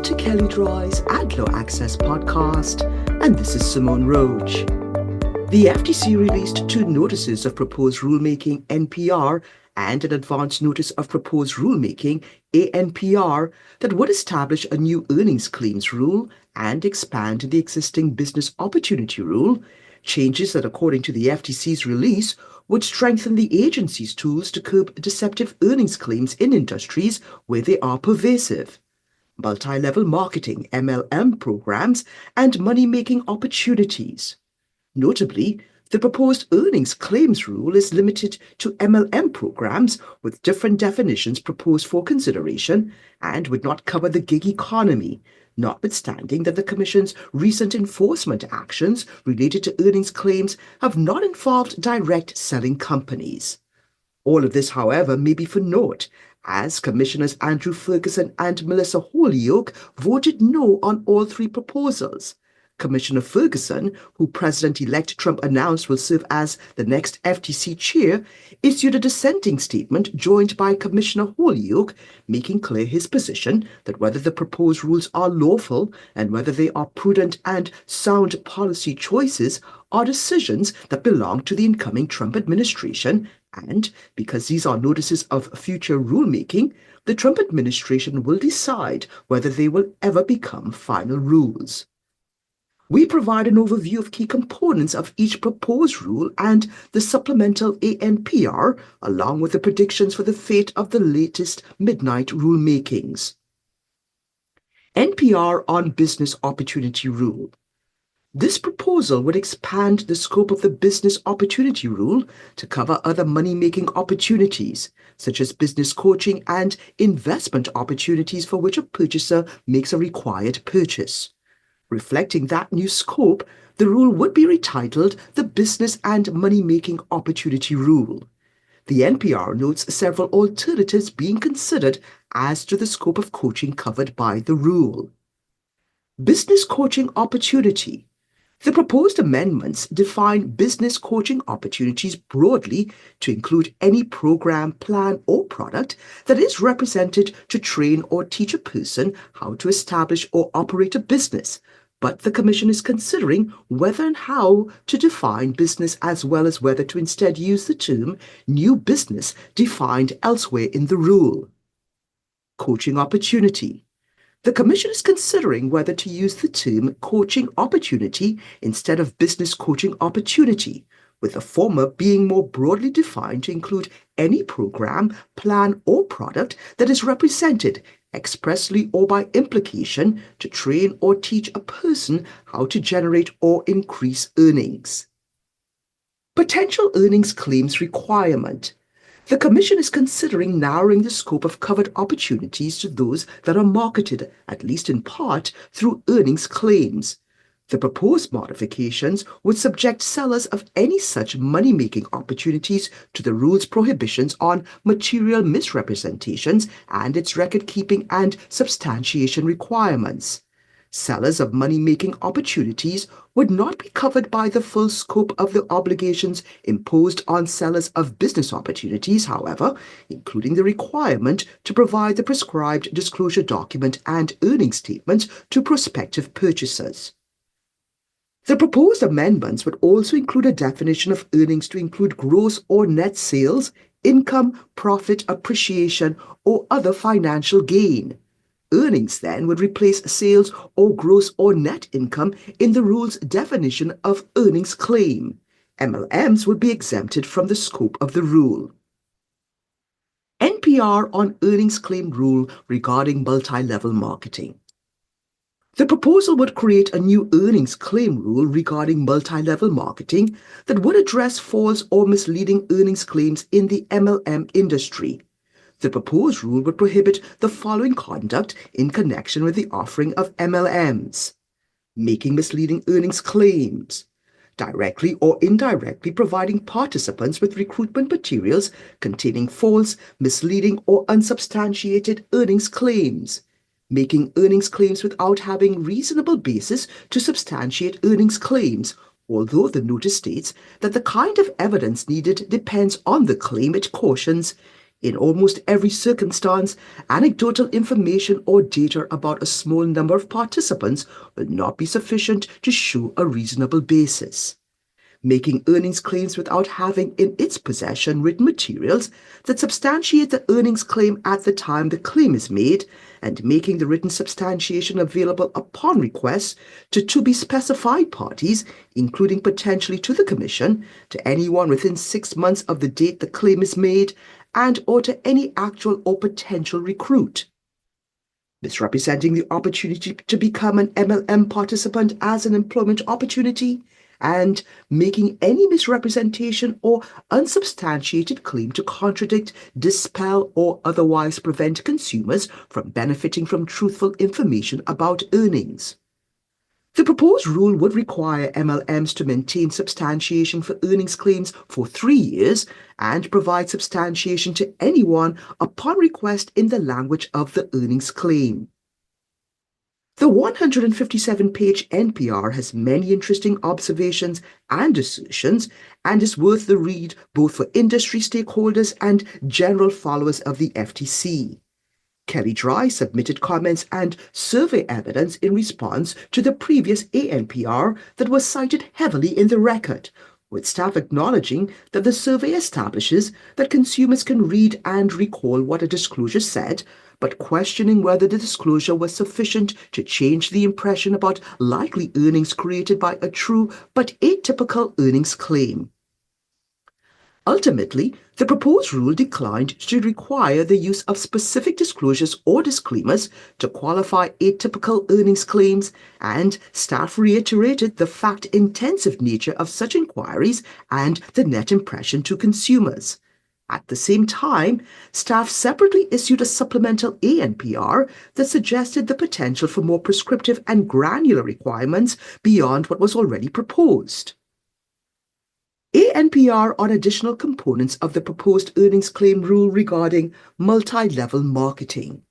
to Kelly Dry's Ad Law Access podcast, and this is Simone Roach. The FTC released two Notices of Proposed Rulemaking (NPR) and an Advance Notice of Proposed Rulemaking (ANPR) that would establish a new earnings claims rule and expand the existing business opportunity rule, changes that, according to the FTC's release, would strengthen the agency's tools to curb deceptive earnings claims in industries where they are pervasive, multi-level marketing (MLM) programs, and money-making opportunities. Notably, the proposed earnings claims rule is limited to MLM programs with different definitions proposed for consideration and would not cover the gig economy, notwithstanding that the Commission's recent enforcement actions related to earnings claims have not involved direct selling companies. All of this, however, may be for naught, as Commissioners Andrew Ferguson and Melissa Holyoke voted no on all three proposals. Commissioner Ferguson, who President-elect Trump announced will serve as the next FTC chair, issued a dissenting statement joined by Commissioner Holyoke, making clear his position that whether the proposed rules are lawful and whether they are prudent and sound policy choices are decisions that belong to the incoming Trump administration, and because these are notices of future rulemaking, the Trump administration will decide whether they will ever become final rules. We provide an overview of key components of each proposed rule and the supplemental ANPR, along with the predictions for the fate of the latest midnight rulemakings. NPR on Business Opportunity Rule. This proposal would expand the scope of the Business Opportunity Rule to cover other money-making opportunities, such as business coaching and investment opportunities for which a purchaser makes a required purchase. Reflecting that new scope, the rule would be retitled the Business and Money-Making Opportunity Rule. The NPR notes several alternatives being considered as to the scope of coaching covered by the rule. Business coaching opportunity. The proposed amendments define business coaching opportunities broadly to include any program, plan, or product that is represented to train or teach a person how to establish or operate a business, but the Commission is considering whether and how to define business as well as whether to instead use the term new business defined elsewhere in the rule. Coaching opportunity. The Commission is considering whether to use the term coaching opportunity instead of business coaching opportunity, with the former being more broadly defined to include any program, plan, or product that is represented, expressly or by implication, to train or teach a person how to generate or increase earnings. Potential earnings claims requirement. The Commission is considering narrowing the scope of covered opportunities to those that are marketed, at least in part, through earnings claims. The proposed modifications would subject sellers of any such money-making opportunities to the rule's prohibitions on material misrepresentations and its record-keeping and substantiation requirements. Sellers of money-making opportunities would not be covered by the full scope of the obligations imposed on sellers of business opportunities, however, including the requirement to provide the prescribed disclosure document and earnings statements to prospective purchasers. The proposed amendments would also include a definition of earnings to include gross or net sales, income, profit, appreciation, or other financial gain. Earnings then would replace sales or gross or net income in the rule's definition of earnings claim. MLMs would be exempted from the scope of the rule. NPR on earnings claim rule regarding multi-level marketing. The proposal would create a new earnings claim rule regarding multi-level marketing that would address false or misleading earnings claims in the MLM industry. The proposed rule would prohibit the following conduct in connection with the offering of MLMs: making misleading earnings claims, directly or indirectly providing participants with recruitment materials containing false, misleading, or unsubstantiated earnings claims, making earnings claims without having reasonable basis to substantiate earnings claims, although the notice states that the kind of evidence needed depends on the claim it cautions, In almost every circumstance, anecdotal information or data about a small number of participants will not be sufficient to show a reasonable basis. Making earnings claims without having in its possession written materials that substantiate the earnings claim at the time the claim is made, and making the written substantiation available upon request to be specified parties, including potentially to the Commission, to anyone within 6 months of the date the claim is made, and or to any actual or potential recruit. Misrepresenting the opportunity to become an MLM participant as an employment opportunity, and making any misrepresentation or unsubstantiated claim to contradict, dispel, or otherwise prevent consumers from benefiting from truthful information about earnings. The proposed rule would require MLMs to maintain substantiation for earnings claims for 3 years and provide substantiation to anyone upon request in the language of the earnings claim. The 157-page NPR has many interesting observations and assertions and is worth the read both for industry stakeholders and general followers of the FTC. Kelly Dry submitted comments and survey evidence in response to the previous ANPR that was cited heavily in the record, with staff acknowledging that the survey establishes that consumers can read and recall what a disclosure said, but questioning whether the disclosure was sufficient to change the impression about likely earnings created by a true but atypical earnings claim. Ultimately, the proposed rule declined to require the use of specific disclosures or disclaimers to qualify atypical earnings claims, and staff reiterated the fact-intensive nature of such inquiries and the net impression to consumers. At the same time, staff separately issued a supplemental ANPR that suggested the potential for more prescriptive and granular requirements beyond what was already proposed. ANPR on additional components of the proposed earnings claim rule regarding multi-level marketing.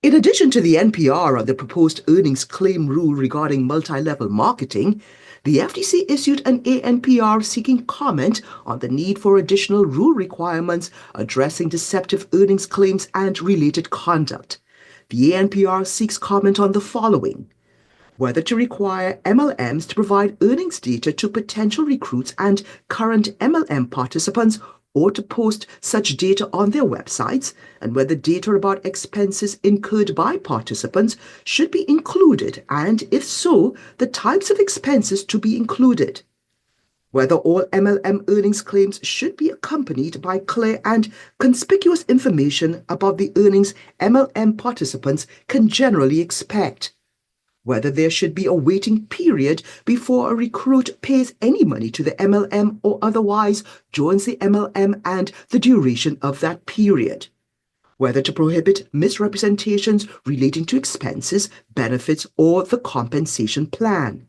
In addition to the NPR on the proposed earnings claim rule regarding multi-level marketing, the FTC issued an ANPR seeking comment on the need for additional rule requirements addressing deceptive earnings claims and related conduct. The ANPR seeks comment on the following: whether to require MLMs to provide earnings data to potential recruits and current MLM participants, or to post such data on their websites, and whether data about expenses incurred by participants should be included, and if so, the types of expenses to be included. Whether all MLM earnings claims should be accompanied by clear and conspicuous information about the earnings MLM participants can generally expect. Whether there should be a waiting period before a recruit pays any money to the MLM or otherwise joins the MLM and the duration of that period. Whether to prohibit misrepresentations relating to expenses, benefits, or the compensation plan.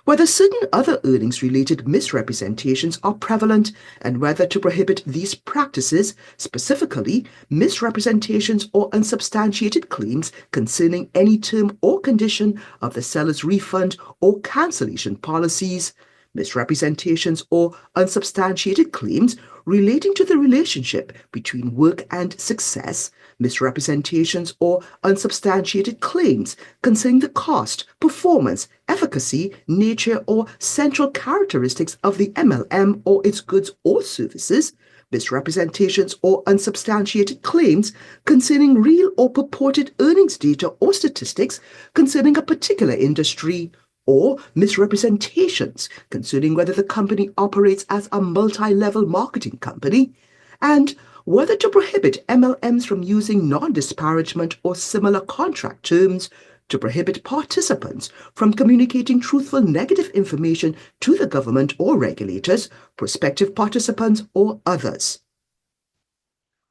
Whether certain other earnings-related misrepresentations are prevalent, and whether to prohibit these practices, specifically misrepresentations or unsubstantiated claims concerning any term or condition of the seller's refund or cancellation policies, misrepresentations or unsubstantiated claims relating to the relationship between work and success, misrepresentations or unsubstantiated claims concerning the cost, performance, efficacy, nature, or central characteristics of the MLM or its goods or services, misrepresentations or unsubstantiated claims concerning real or purported earnings data or statistics concerning a particular industry, or misrepresentations concerning whether the company operates as a multi-level marketing company, and whether to prohibit MLMs from using non-disparagement or similar contract terms, to prohibit participants from communicating truthful negative information to the government or regulators, prospective participants, or others.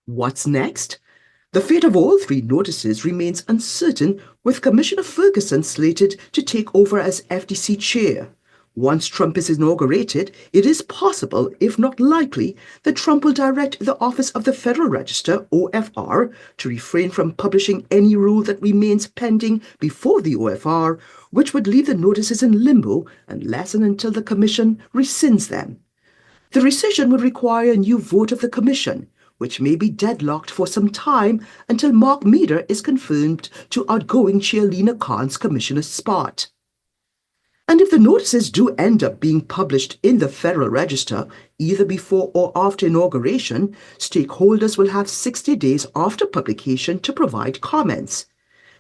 What's next? The fate of all three notices remains uncertain, with Commissioner Ferguson slated to take over as FTC chair. Once Trump is inaugurated, it is possible, if not likely, that Trump will direct the Office of the Federal Register, OFR, to refrain from publishing any rule that remains pending before the OFR, which would leave the notices in limbo unless and until the Commission rescinds them. The rescission would require a new vote of the Commission, which may be deadlocked for some time until Mark Meader is confirmed to outgoing Chair Lena Khan's commissioner spot. And if the notices do end up being published in the Federal Register, either before or after inauguration, stakeholders will have 60 days after publication to provide comments.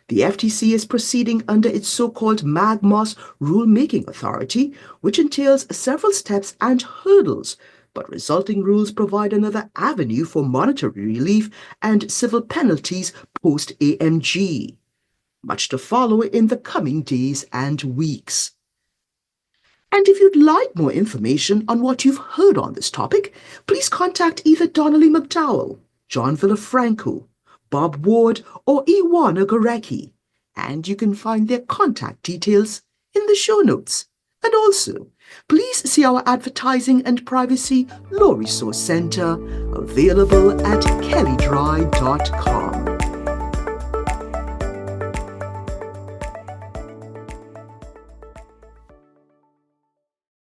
The FTC is proceeding under its so-called MAGMOS rulemaking authority, which entails several steps and hurdles, but resulting rules provide another avenue for monetary relief and civil penalties post-AMG. Much to follow in the coming days and weeks. And if you'd like more information on what you've heard on this topic, please contact either Donnelly McDowell, John Villafranco, Bob Ward, or Iwana Gorecki, and you can find their contact details in the show notes. And also, please see our Advertising and Privacy Law Resource Center, available at kellydry.com.